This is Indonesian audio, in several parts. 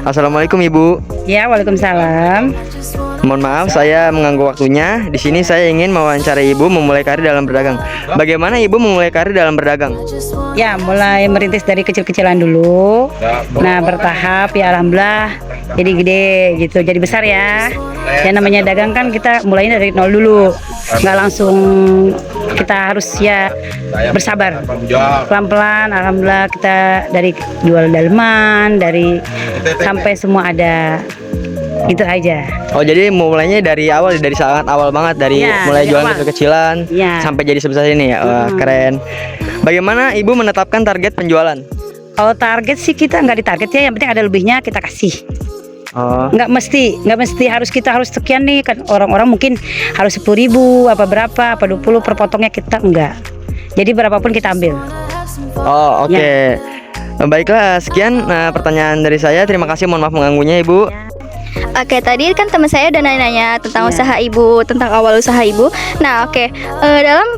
Assalamualaikum Ibu. Ya, waalaikumsalam. Mohon maaf saya mengganggu waktunya. Di sini saya ingin mewawancarai Ibu memulai karir dalam berdagang. Bagaimana Ibu memulai karir dalam berdagang? Ya, mulai merintis dari kecil-kecilan dulu. Nah, bertahap ya alhamdulillah jadi gede gitu, jadi besar ya. Ya namanya dagang kan kita mulainya dari nol dulu. Nggak langsung, kita harus ya bersabar. Pelan-pelan alhamdulillah kita dari jual daleman, dari sampai semua ada. Gitu aja. Oh, jadi mulainya dari awal, dari sangat awal banget, dari Ya, mulai dari jualan awal. kecil-kecilan Ya. sampai jadi sebesar ini ya. Wah, keren. Bagaimana Ibu menetapkan target penjualan? Kalau target sih kita nggak ditarget ya, yang penting ada lebihnya kita kasih. Oh, Nggak mesti kita harus sekian nih kan, orang-orang mungkin harus 10.000 apa berapa apa 20 per potongnya, kita enggak. Jadi berapapun kita ambil. oh oke. Baiklah, sekian pertanyaan dari saya. Terima kasih, mohon maaf mengganggunya Ibu. Oke, tadi kan teman saya udah nanya-nanya tentang usaha ibu, tentang awal usaha ibu. Nah, oke, dalam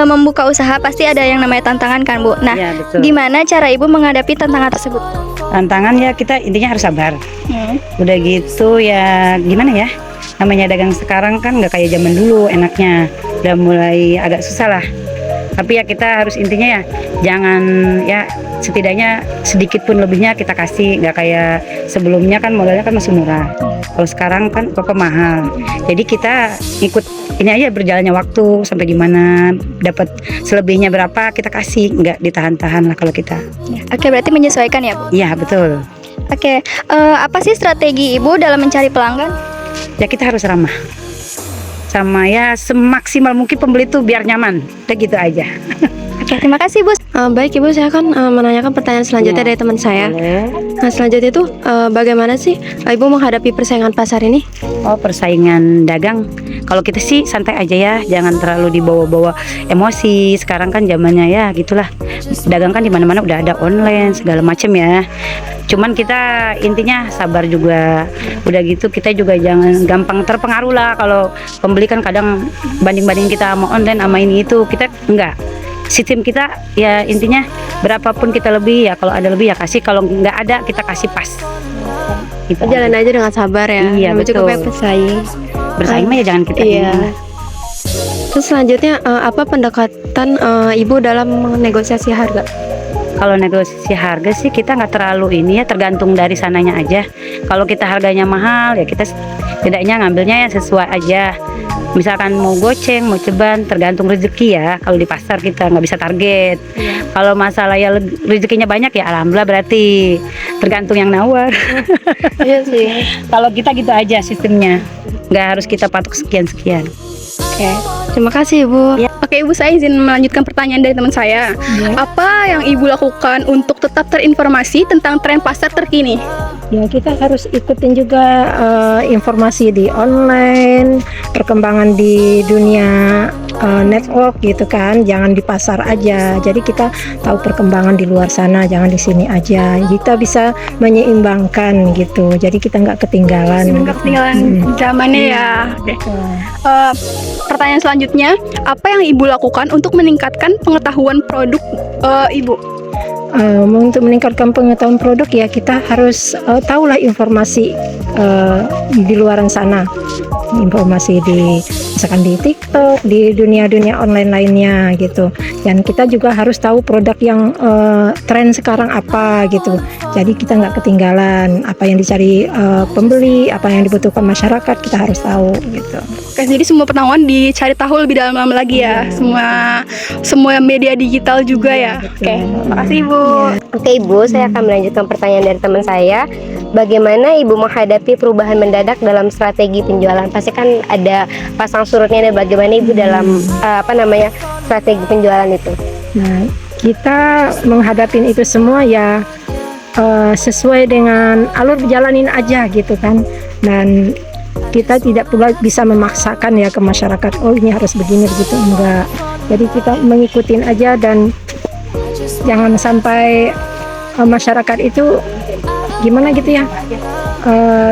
membuka usaha pasti ada yang namanya tantangan kan, Bu? Nah, Ya, betul. gimana cara ibu menghadapi tantangan tersebut? Tantangan ya kita intinya harus sabar. Udah gitu ya gimana ya, namanya dagang sekarang kan nggak kayak zaman dulu enaknya, udah mulai agak susah lah. Tapi ya kita harus intinya ya jangan, ya setidaknya sedikit pun lebihnya kita kasih, nggak kayak sebelumnya kan modalnya kan masih murah. Kalau sekarang kan apa mahal. Jadi kita ikut ini aja, berjalannya waktu sampai gimana dapat selebihnya berapa kita kasih, nggak ditahan-tahan lah kalau kita. Oke, berarti menyesuaikan ya, Bu? Iya betul. Oke, apa sih strategi ibu dalam mencari pelanggan? Ya kita harus ramah sama ya semaksimal mungkin pembeli tuh biar nyaman, udah gitu aja. Oke, terima kasih, Bu. Baik Ibu, saya akan menanyakan pertanyaan selanjutnya dari teman saya. Nah, selanjutnya itu bagaimana sih Ibu menghadapi persaingan pasar ini? Oh, persaingan dagang, kalau kita sih santai aja ya, jangan terlalu dibawa-bawa emosi. Sekarang kan zamannya ya gitulah, dagang kan di mana-mana udah ada online segala macem ya. Cuman kita intinya sabar juga. Udah gitu kita juga jangan gampang terpengaruh lah. Kalau pembeli kan kadang banding-banding kita sama online sama ini itu, kita enggak. Sistem kita ya intinya berapapun kita lebih ya, kalau ada lebih ya kasih, kalau nggak ada kita kasih pas. Gitu Jalan aja dengan sabar ya. Iya, Namanya juga betul. banyak pesaing. Bersaing mah ya jangan kita Iya. ini. Terus selanjutnya apa pendekatan Ibu dalam negosiasi harga? Kalau negosiasi harga sih kita nggak terlalu ini ya, tergantung dari sananya aja. Kalau kita harganya mahal ya kita tidaknya ngambilnya ya sesuai aja. Misalkan mau goceng, mau ceban, tergantung rezeki ya. Kalau di pasar kita nggak bisa target. Kalau masalah ya rezekinya banyak ya alhamdulillah, berarti tergantung yang nawar. Iya sih. Kalau kita gitu aja sistemnya, nggak harus kita patok sekian-sekian. Oke. Terima kasih Ibu. Oke, Ibu, saya izin melanjutkan pertanyaan dari teman saya. Apa yang Ibu lakukan untuk tetap terinformasi tentang tren pasar terkini? Ya, kita harus ikutin juga informasi di online, perkembangan di dunia network gitu kan. Jangan di pasar aja. Jadi kita tahu perkembangan di luar sana, jangan di sini aja. Kita bisa menyeimbangkan gitu. Jadi kita nggak ketinggalan. Nggak ketinggalan zamannya ya. Oke. Pertanyaan selanjutnya, apa yang Ibu lakukan untuk meningkatkan pengetahuan produk Ibu? Untuk meningkatkan pengetahuan produk ya kita harus tahulah informasi di luaran sana, informasi di misalkan di TikTok, di dunia-dunia online lainnya gitu. Dan kita juga harus tahu produk yang tren sekarang apa gitu. Jadi kita nggak ketinggalan apa yang dicari pembeli, apa yang dibutuhkan masyarakat, kita harus tahu gitu. Oke, jadi semua pengetahuan dicari tahu lebih dalam lagi ya. Semua media digital juga ya. Oke, makasih Ibu. Oke Ibu, saya akan melanjutkan pertanyaan dari teman saya. Bagaimana Ibu menghadapi perubahan mendadak dalam strategi penjualan? Pasti kan ada pasang surutnya, dan bagaimana Ibu dalam strategi penjualan itu? Nah, kita menghadapi itu semua ya sesuai dengan alur jalanin aja gitu kan. Dan kita tidak pula bisa memaksakan ya ke masyarakat, oh ini harus begini begitu, enggak. Jadi kita mengikutin aja, dan jangan sampai masyarakat itu gimana gitu ya,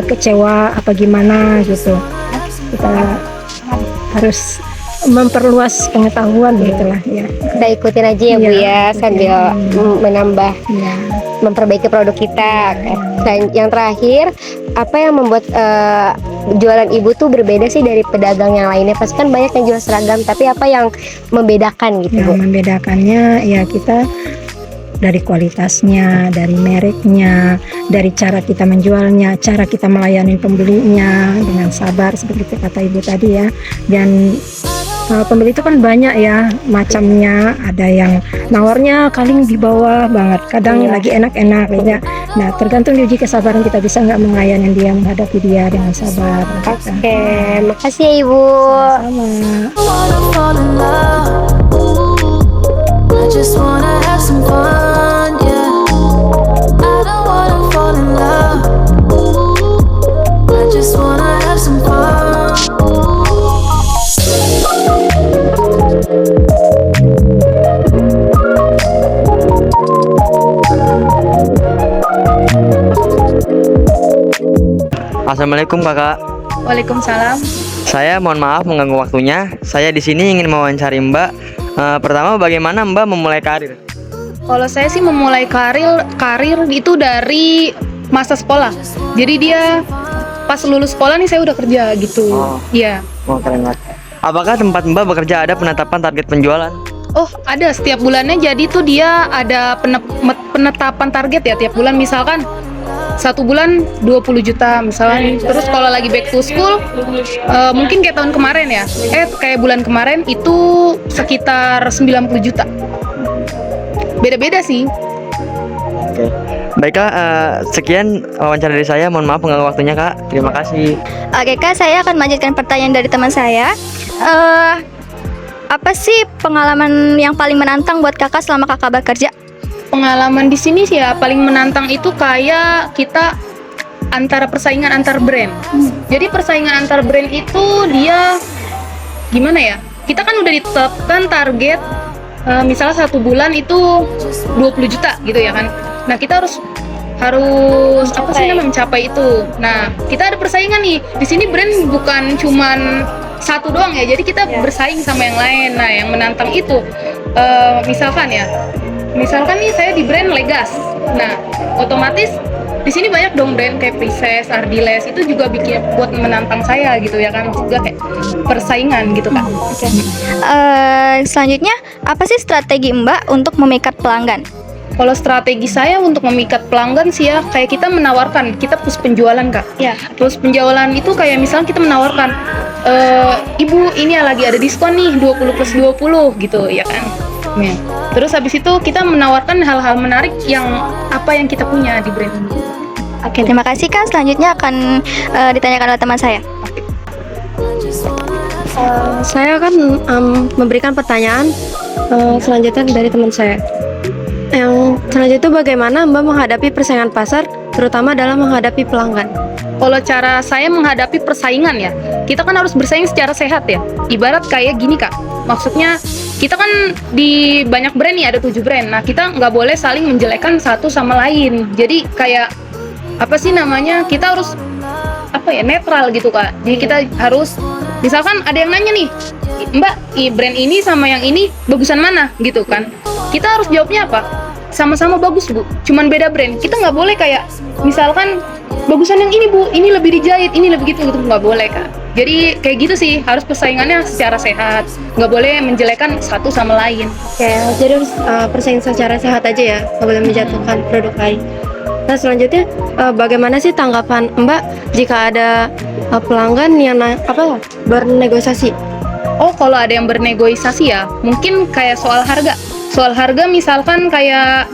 kecewa apa gimana gitu. Kita harus memperluas pengetahuan gitulah ya. Kita ikutin aja ya Bu Iya, ya, sambil menambah, Ya. memperbaiki produk kita. Dan yang terakhir, apa yang membuat jualan Ibu tuh berbeda sih dari pedagang yang lainnya? Pasti kan banyak yang jual seragam, tapi apa yang membedakan gitu Bu? Yang membedakannya ya kita dari kualitasnya, dari mereknya, dari cara kita menjualnya, cara kita melayani pembelinya dengan sabar seperti kata Ibu tadi ya. Dan pembeli itu kan banyak ya macamnya, ada yang nawarnya paling di bawah banget, kadang lagi enak-enak ya. Nah tergantung diuji kesabaran kita bisa nggak melayani dia, menghadapi dia dengan sabar. Oke, makasih ya Ibu. Sama. wanna fall in love. I just wanna have some fun, yeah. I don't wanna fall in love. I just wanna have some fun. Assalamualaikum kakak. Waalaikumsalam. Saya mohon maaf mengganggu waktunya. Saya di sini ingin mewawancari Mbak. Pertama, bagaimana Mbak memulai karir? Kalau saya sih memulai karir itu dari masa sekolah. Jadi dia pas lulus sekolah nih saya udah kerja gitu. Oh. Iya. Oh, keren banget. Apakah tempat Mbak bekerja ada penetapan target penjualan? Oh, ada setiap bulannya. Jadi tuh dia ada penetapan target ya tiap bulan. Misalkan satu bulan 20 juta misalnya. Terus kalau lagi back to school mungkin kayak tahun kemarin ya. Kayak bulan kemarin itu sekitar 90 juta. Beda-beda sih. Oke. Baiklah, sekian wawancara dari saya. Mohon maaf mengganggu waktunya kak. Terima kasih. Oke Kak, saya akan melanjutkan pertanyaan dari teman saya. Apa sih pengalaman yang paling menantang buat Kakak selama Kakak bekerja? Pengalaman di sini sih ya paling menantang itu kayak kita antara persaingan antar brand. Jadi persaingan antar brand itu dia gimana ya? Kita kan udah ditetapkan target misalnya satu bulan itu 20 juta gitu ya kan. Nah, kita harus apa sih namanya mencapai itu. Nah, kita ada persaingan nih. Di sini brand bukan cuman satu doang ya. Jadi kita bersaing sama yang lain. Nah, yang menantang itu misalkan nih saya di brand Legas. Nah, otomatis di sini banyak dong brand kayak Princess, Ardiles itu juga bikin buat menantang saya gitu ya kan. Juga kayak persaingan gitu kan. Selanjutnya, apa sih strategi Mbak untuk memikat pelanggan? Kalau strategi saya untuk memikat pelanggan sih ya kayak kita menawarkan, kita push penjualan kak. Ya. Push penjualan itu kayak misalnya kita menawarkan, Ibu ini lagi ada diskon nih 20+20 gitu ya kan. Ya. Terus habis itu kita menawarkan hal-hal menarik yang kita punya di brand ini. Oke, terima kasih Kak. Selanjutnya akan ditanyakan oleh teman saya. Saya akan memberikan pertanyaan selanjutnya dari teman saya. Yang selanjutnya itu bagaimana Mbak menghadapi persaingan pasar, terutama dalam menghadapi pelanggan? Kalau cara saya menghadapi persaingan ya, kita kan harus bersaing secara sehat ya. Ibarat kayak gini kak, maksudnya kita kan di banyak brand nih, ada 7 brand. Nah kita nggak boleh saling menjelekkan satu sama lain. Jadi kayak kita harus netral gitu kak. Jadi kita harus, misalkan ada yang nanya nih, Mbak, brand ini sama yang ini bagusan mana gitu kan? Kita harus jawabnya apa? Sama-sama bagus bu, cuman beda brand. Kita nggak boleh kayak misalkan bagusan yang ini bu, ini lebih dijahit, ini lebih gitu nggak boleh kak. Jadi kayak gitu sih, harus persaingannya secara sehat, nggak boleh menjelekan satu sama lain. Oke, jadi harus persaingan secara sehat aja ya, nggak boleh menjatuhkan produk lain. Nah selanjutnya, bagaimana sih tanggapan Mbak jika ada pelanggan yang bernegosiasi? Oh, kalau ada yang bernegosiasi ya, mungkin kayak soal harga. Soal harga misalkan kayak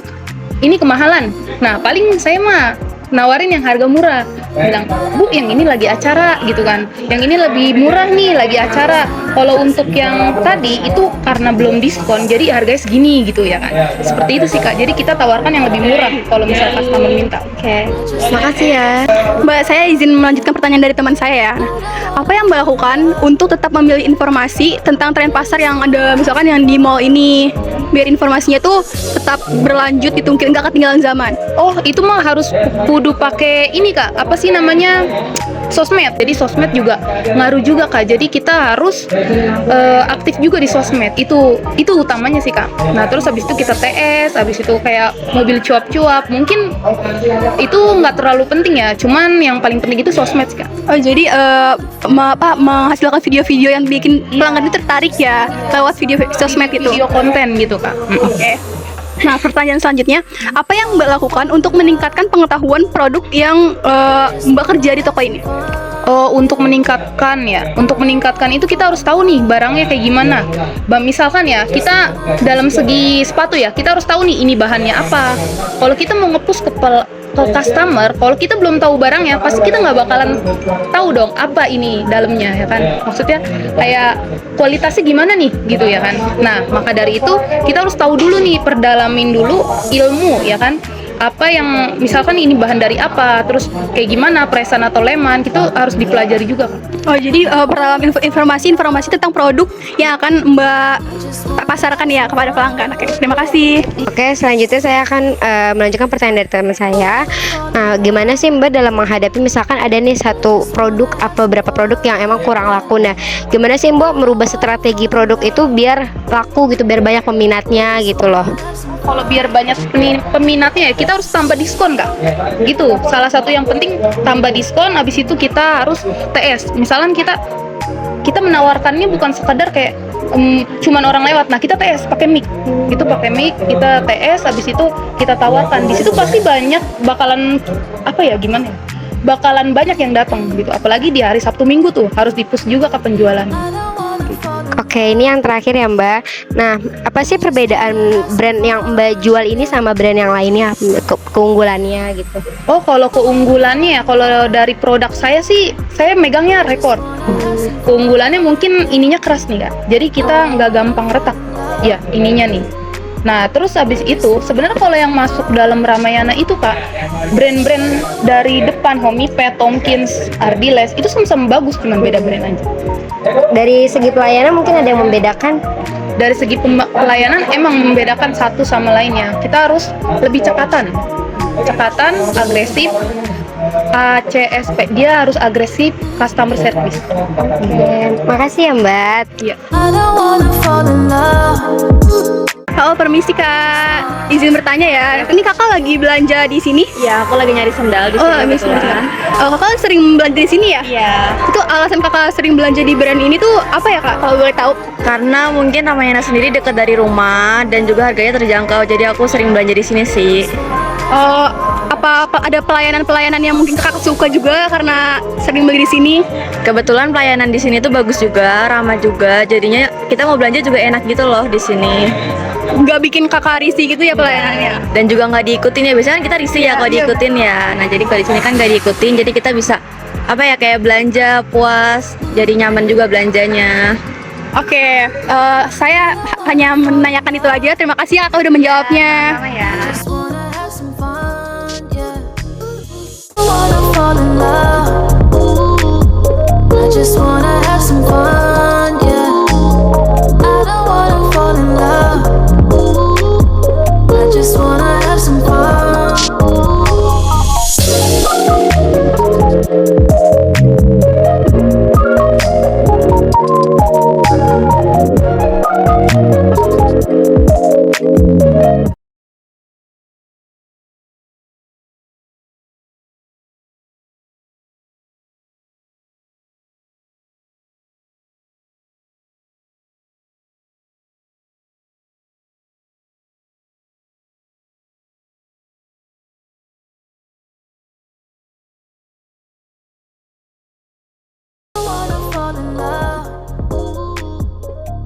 ini kemahalan. Nah, paling saya mah nawarin yang harga murah. Bilang, Bu, yang ini lagi acara gitu kan. Yang ini lebih murah nih, lagi acara. Kalau untuk yang tadi itu karena belum diskon, jadi harganya segini gitu ya kan. Seperti itu sih Kak. Jadi kita tawarkan yang lebih murah kalau misalnya customer minta. Oke, makasih ya. Mbak, saya izin melanjutkan pertanyaan dari teman saya ya. Apa yang Mbak lakukan untuk tetap memilih informasi tentang tren pasar yang ada misalkan yang di mall ini, biar informasinya tuh tetap berlanjut gitu, nggak ketinggalan zaman? Oh, itu mah harus kudu pakai ini Kak, apa sih namanya? Sosmed. Jadi sosmed juga ngaruh juga Kak. Jadi kita harus aktif juga di sosmed. Itu utamanya sih Kak. Nah, terus habis itu kita TS, habis itu kayak mobil cuap-cuap. Mungkin itu nggak terlalu penting ya. Cuman yang paling penting itu sosmed sih Kak. Oh, jadi menghasilkan video-video yang bikin pelanggan itu tertarik ya lewat video sosmed itu. Video konten gitu Kak. Oke. Nah, pertanyaan selanjutnya, apa yang Mbak lakukan untuk meningkatkan pengetahuan produk yang Mbak kerja di toko ini? Oh, untuk meningkatkan ya. Untuk meningkatkan itu kita harus tahu nih barangnya kayak gimana. Misalkan ya, kita dalam segi sepatu ya, kita harus tahu nih ini bahannya apa. Kalau kita mau nge-push ke customer, kalau kita belum tahu barangnya, pasti kita nggak bakalan tahu dong apa ini dalamnya ya kan. Maksudnya kayak kualitasnya gimana nih gitu ya kan. Nah, maka dari itu kita harus tahu dulu nih, perdalamin dulu ilmu ya kan. Apa yang misalkan ini bahan dari apa, terus kayak gimana presan atau leman, itu harus dipelajari juga Kak. Oh, jadi pertama informasi tentang produk yang akan Mbak pasarkan ya kepada pelanggan. Oke, terima kasih. Oke, selanjutnya saya akan melanjutkan pertanyaan dari teman saya. Nah, gimana sih Mbak dalam menghadapi misalkan ada nih satu produk apa berapa produk yang emang kurang laku. Nah, gimana sih Mbak merubah strategi produk itu biar laku gitu, biar banyak peminatnya gitu loh. Kalau biar banyak peminatnya ya, kita harus tambah diskon Kak. Gitu. Salah satu yang penting tambah diskon, habis itu kita harus TS. Misalkan kita menawarkannya bukan sekadar kayak cuman orang lewat. Nah, kita TS pakai mic. Itu pakai mic, kita TS, habis itu kita tawarkan. Di situ pasti bakalan gimana ya? Bakalan banyak yang datang gitu. Apalagi di hari Sabtu Minggu tuh harus di-push juga ke penjualan. Oke, ini yang terakhir ya Mbak. Nah, apa sih perbedaan brand yang Mbak jual ini sama brand yang lainnya, keunggulannya gitu? Oh, kalau keunggulannya ya, kalau dari produk saya sih, saya megangnya Rekord. Keunggulannya mungkin ininya keras nih Kak. Jadi kita nggak gampang retak. Ya, ininya nih. Nah, terus habis itu, sebenarnya kalau yang masuk dalam Ramayana itu Kak, brand-brand dari depan, Homipet, Tomkins, Ardiles, itu sama-sama bagus, cuman beda brand aja. Dari segi pelayanan mungkin ada yang membedakan? Dari segi pelayanan emang membedakan satu sama lainnya. Kita harus lebih cekatan, agresif, ACSP, dia harus agresif, customer service. Makasih ya Mbak. Iya. I don't wanna fall in love. Halo, permisi Kak. Izin bertanya ya. Ini Kakak lagi belanja di sini? Ya, aku lagi nyari sendal di sini. Kebetulan. Kakak sering belanja di sini ya? Iya. Itu alasan Kakak sering belanja di brand ini tuh apa ya Kak? Kalau boleh tahu? Karena mungkin Ramayana sendiri dekat dari rumah dan juga harganya terjangkau. Jadi aku sering belanja di sini sih. Apa ada pelayanan yang mungkin Kakak suka juga karena sering beli di sini? Kebetulan pelayanan di sini tuh bagus juga, ramah juga. Jadinya kita mau belanja juga enak gitu loh di sini. Nggak bikin Kakak risih gitu ya pelayanannya? Dan juga nggak diikutin ya. Biasanya kan kita risih ya kalau diikutin ya. Nah, jadi kalau di sini kan nggak diikutin, jadi kita bisa kayak belanja puas, jadi nyaman juga belanjanya. Oke, saya hanya menanyakan itu aja. Terima kasih ya Kakak udah menjawabnya. Just wanna have some fun, yeah. I wanna fall in love. I just wanna have some fun, yeah. I don't wanna fall in love. I just wanna have some fun.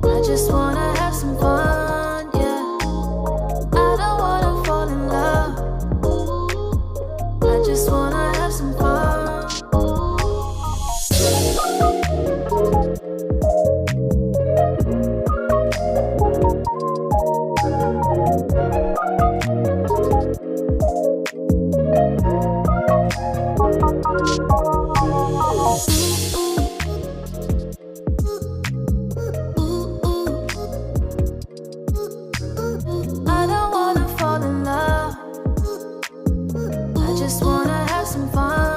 I just wanna have some fun, yeah. I don't wanna fall in love. I just wanna have some fun. I don't wanna fall in love. I just just wanna have some fun.